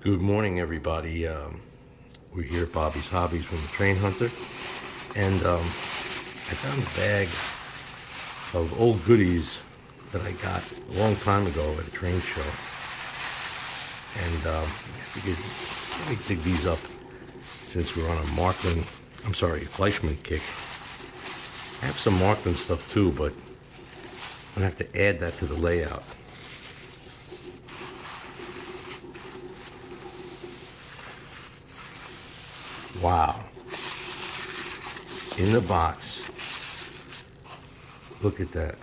Good morning, everybody. We're here at Bobby's Hobbies from the Train Hunter, and I found a bag of old goodies that I got a long time ago at a train show, and I figured let me dig these up since we're on a Fleischmann kick. I have some Markman stuff too, but I'm gonna have to add that to the layout. Wow. In the box. Look at that.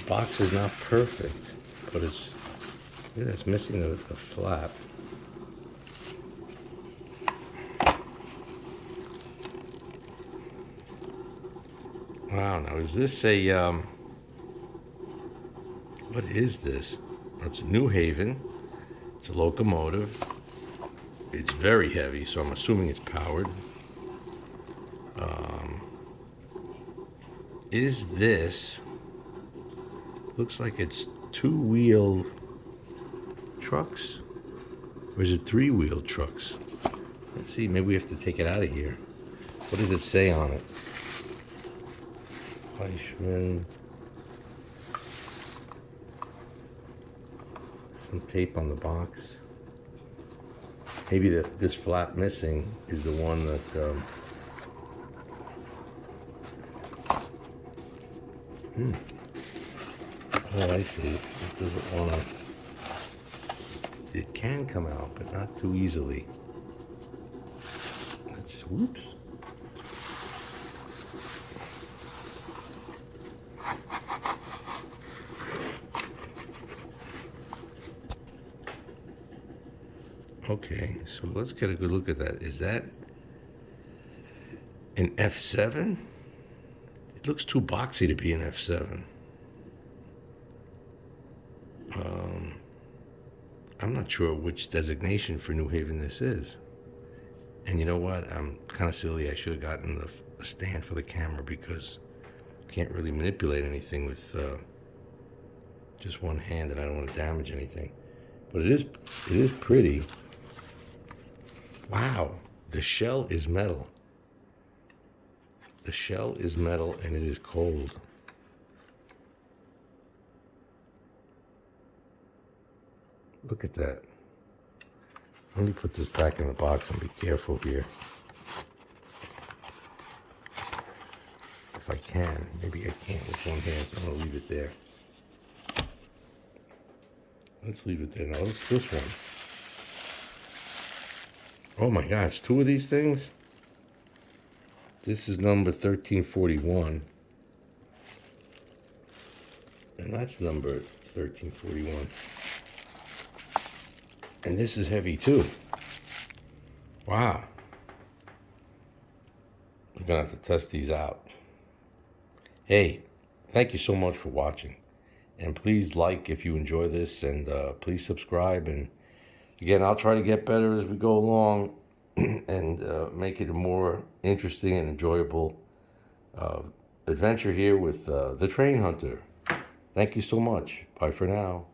The box is not perfect, but it's missing the flap. Wow, now is this what is this? It's a New Haven. It's a locomotive. It's very heavy, so I'm assuming it's powered. Is this, looks like it's two-wheel trucks? Or is it three-wheel trucks? Let's see, maybe we have to take it out of here. What does it say on it? Fleischmann. Some tape on the box. Maybe this flap missing is the one that, Oh, I see. This doesn't want to, it can come out, but not too easily. Whoops. Okay, so let's get a good look at that. Is that an F7? It looks too boxy to be an F7. I'm not sure which designation for New Haven this is. And you know what? I'm kind of silly. I should have gotten the stand for the camera because you can't really manipulate anything with just one hand, and I don't want to damage anything. But it is pretty. Wow, the shell is metal. The shell is metal and it is cold. Look at that. Let me put this back in the box and be careful here. If I can, maybe I can't with one hand, so I'm gonna leave it there. Let's leave it there. Now, what's this one? Oh my gosh, two of these things? This is number 1341. And that's number 1341. And this is heavy too. Wow. We're gonna have to test these out. Hey, thank you so much for watching. And please like if you enjoy this, and please subscribe. And again, I'll try to get better as we go along and make it a more interesting and enjoyable adventure here with the Train Hunter. Thank you so much. Bye for now.